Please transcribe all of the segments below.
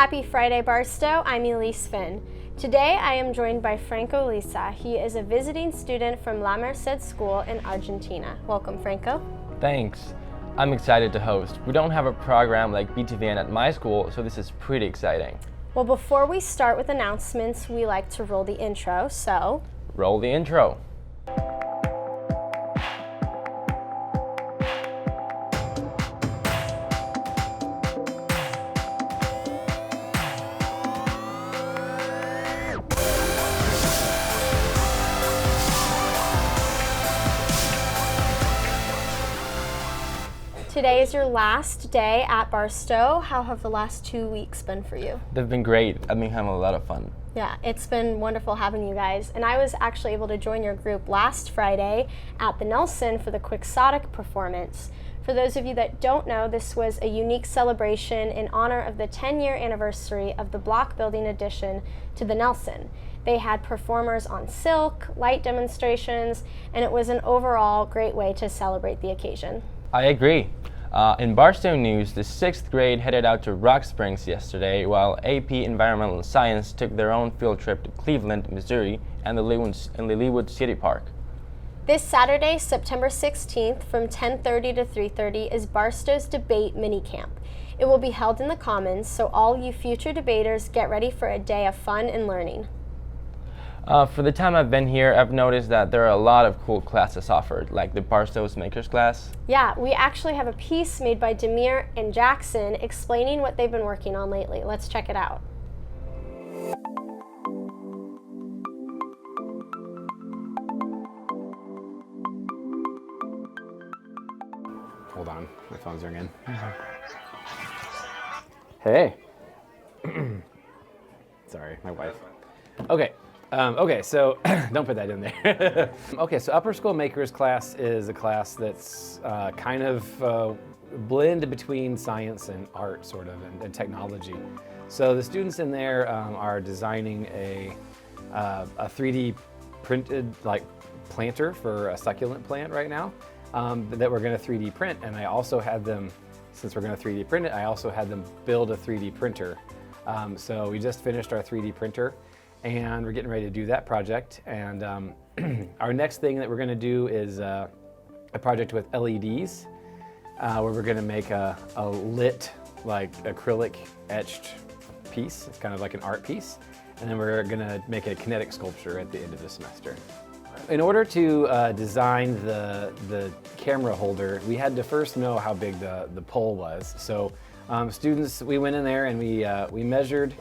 Happy Friday, Barstow. I'm Elise Finn. Today I am joined by Franco Lisa. He is a visiting student from La Merced School in Argentina. Welcome, Franco. Thanks. I'm excited to host. We don't have a program like BTVN at my school, so this is pretty exciting. Well, before we start with announcements, we like to roll the intro, so... Roll the intro. Today is your last day at Barstow. How have the last 2 weeks been for you? They've been great. I've been having a lot of fun. Yeah, it's been wonderful having you guys. And I was actually able to join your group last Friday at the Nelson for the Quixotic performance. For those of you that don't know, this was a unique celebration in honor of the 10-year anniversary of the block building addition to the Nelson. They had performers on silk, light demonstrations, and it was an overall great way to celebrate the occasion. I agree. In Barstow news, the 6th grade headed out to Rock Springs yesterday, while AP Environmental Science took their own field trip to Cleveland, Missouri, and the Lilywood City Park. This Saturday, September 16th, from 10:30 to 3:30 is Barstow's Debate Minicamp. It will be held in the Commons, so all you future debaters get ready for a day of fun and learning. For the time I've been here, I've noticed that there are a lot of cool classes offered, like the Barstow's Makers class. Yeah, we actually have a piece made by Demir and Jackson explaining what they've been working on lately. Let's check it out. Hold on, my phone's ringing. Hey. Sorry, my wife. Okay. So don't put that in there. Okay, so Upper School Makers class is a class that's kind of blend between science and art, sort of, and technology. So the students in there are designing a 3D printed planter for a succulent plant right now that we're going to 3D print. And I also had them, since we're going to 3D print it, I also had them build a 3D printer. So we just finished our 3D printer. And we're getting ready to do that project. And our next thing that we're going to do is a project with LEDs, where we're going to make a lit, acrylic etched piece. It's kind of like an art piece. And then we're going to make a kinetic sculpture at the end of the semester. In order to design the camera holder, we had to first know how big the pole was. So students, we went in there and we measured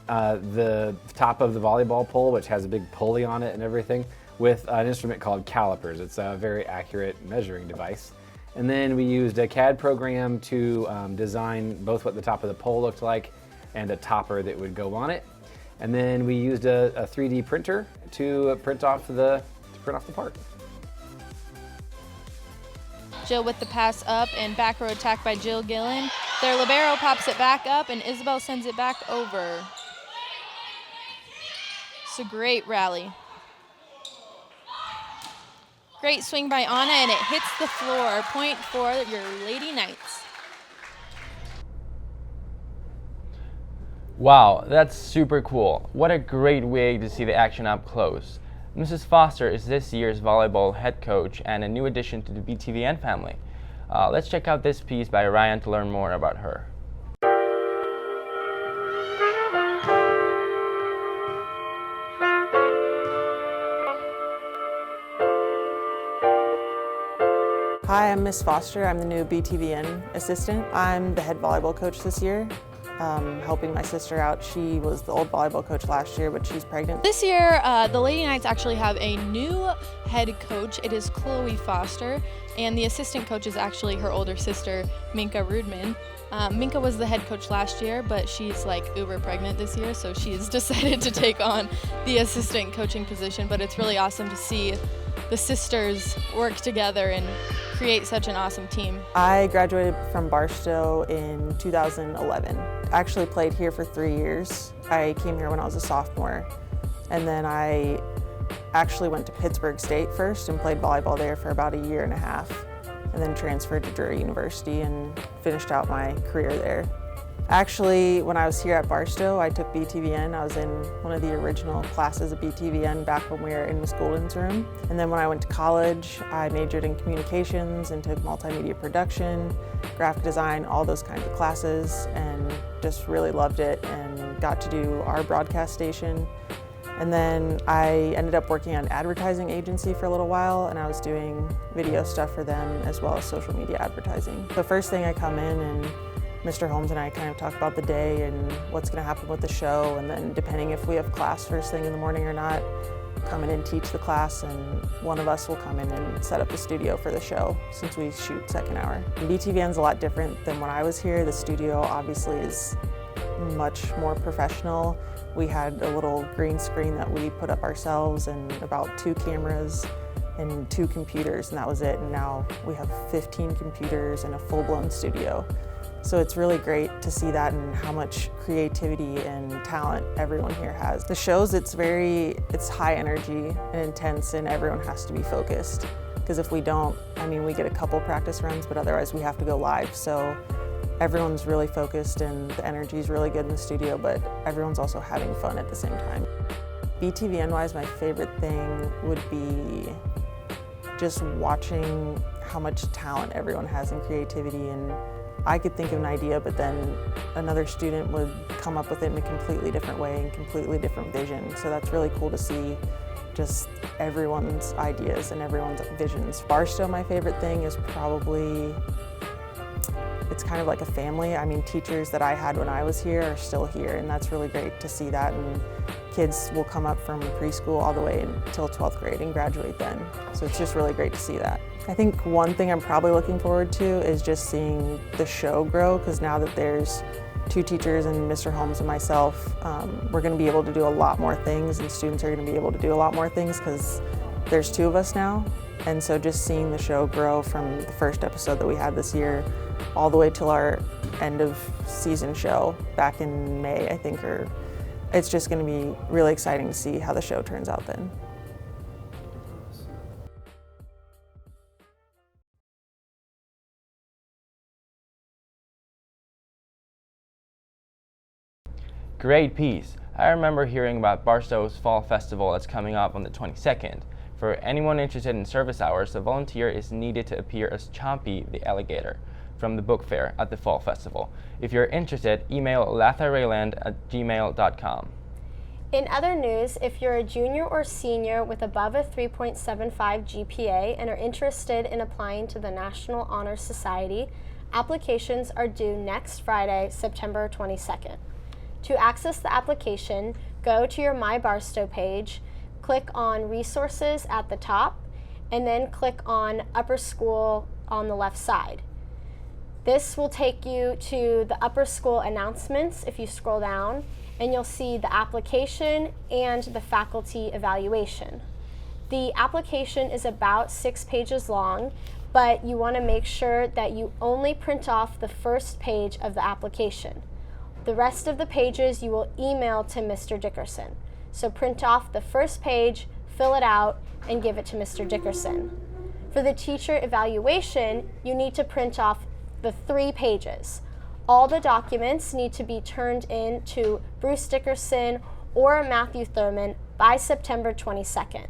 the top of the volleyball pole, which has a big pulley on it and everything, with an instrument called calipers. It's a very accurate measuring device. And then we used a CAD program to design both what the top of the pole looked like and a topper that would go on it. And then we used a 3D printer to print off the part. Jill with the pass up and back row attack by Jill Gillen. Their libero pops it back up and Isabel sends it back over. It's a great rally. Great swing by Anna and it hits the floor. Point for your Lady Knights. Wow, that's super cool. What a great way to see the action up close. Mrs. Foster is this year's volleyball head coach and a new addition to the BTVN family. Let's check out this piece by Ryan to learn more about her. Hi, I'm Miss Foster. I'm the new BTVN assistant. I'm the head volleyball coach this year, helping my sister out. She was the old volleyball coach last year, but she's pregnant. This year, the Lady Knights actually have a new head coach. It is Chloe Foster, and the assistant coach is actually her older sister, Minka Rudman. Minka was the head coach last year, but she's uber pregnant this year, so she's decided to take on the assistant coaching position. But it's really awesome to see the sisters work together and create such an awesome team. I graduated from Barstow in 2011. I actually played here for 3 years. I came here when I was a sophomore, and then I actually went to Pittsburgh State first and played volleyball there for about 1.5 years, and then transferred to Drury University and finished out my career there. Actually, when I was here at Barstow, I took BTVN. I was in one of the original classes of BTVN back when we were in Miss Golden's room. And then when I went to college, I majored in communications and took multimedia production, graphic design, all those kinds of classes, and just really loved it and got to do our broadcast station. And then I ended up working at an advertising agency for a little while, and I was doing video stuff for them as well as social media advertising. The first thing I come in, and Mr. Holmes and I kind of talk about the day and what's going to happen with the show, and then depending if we have class first thing in the morning or not, come in and teach the class, and one of us will come in and set up the studio for the show since we shoot second hour. BTVN's a lot different than when I was here. The studio obviously is much more professional. We had a little green screen that we put up ourselves and about 2 cameras and 2 computers, and that was it. And now we have 15 computers and a full-blown studio. So it's really great to see that and how much creativity and talent everyone here has. The shows, it's high energy and intense, and everyone has to be focused. Because if we don't, I mean, we get a couple practice runs, but otherwise we have to go live. So everyone's really focused and the energy is really good in the studio, but everyone's also having fun at the same time. BTVN-wise, my favorite thing would be just watching how much talent everyone has in creativity. And I could think of an idea, but then another student would come up with it in a completely different way and completely different vision. So that's really cool to see just everyone's ideas and everyone's visions. Barstow, my favorite thing is probably, it's kind of like a family. I mean, teachers that I had when I was here are still here, and that's really great to see that. And kids will come up from preschool all the way until 12th grade and graduate then. So it's just really great to see that. I think one thing I'm probably looking forward to is just seeing the show grow, because now that there's 2 teachers and Mr. Holmes and myself, we're going to be able to do a lot more things, and students are going to be able to do a lot more things because there's 2 of us now. And so just seeing the show grow from the first episode that we had this year all the way till our end of season show back in May, I think, it's just going to be really exciting to see how the show turns out then. Great piece. I remember hearing about Barstow's Fall Festival that's coming up on the 22nd. For anyone interested in service hours, a volunteer is needed to appear as Chompy the alligator from the book fair at the Fall Festival. If you're interested, email latharayland@gmail.com. In other news, if you're a junior or senior with above a 3.75 GPA and are interested in applying to the National Honor Society, applications are due next Friday, September 22nd. To access the application, go to your My Barstow page, click on Resources at the top, and then click on Upper School on the left side. This will take you to the Upper School announcements if you scroll down, and you'll see the application and the faculty evaluation. The application is about 6 pages long, but you want to make sure that you only print off the first page of the application. The rest of the pages you will email to Mr. Dickerson. So print off the first page, fill it out, and give it to Mr. Dickerson. For the teacher evaluation, you need to print off the 3 pages. All the documents need to be turned in to Bruce Dickerson or Matthew Thurman by September 22nd.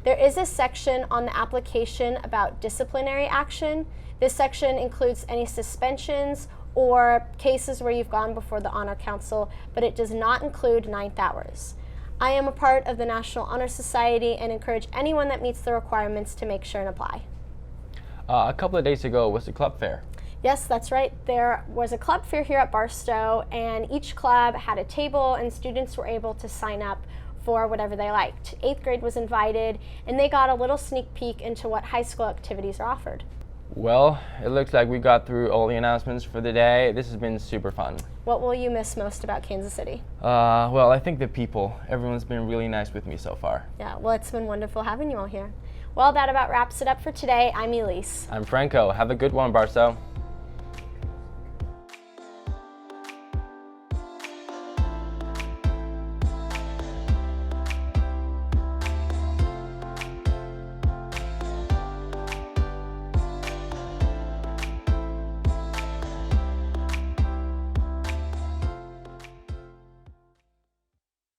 There is a section on the application about disciplinary action. This section includes any suspensions or cases where you've gone before the Honor Council, but it does not include 9th hours. I am a part of the National Honor Society and encourage anyone that meets the requirements to make sure and apply. A couple of days ago was the club fair. Yes, that's right. There was a club fair here at Barstow, and each club had a table and students were able to sign up for whatever they liked. 8th grade was invited, and they got a little sneak peek into what high school activities are offered. Well, it looks like we got through all the announcements for the day. This has been super fun. What will you miss most about Kansas City? Well, I think the people. Everyone's been really nice with me so far. Yeah, well, it's been wonderful having you all here. Well, that about wraps it up for today. I'm Elise. I'm Franco. Have a good one, Barstow.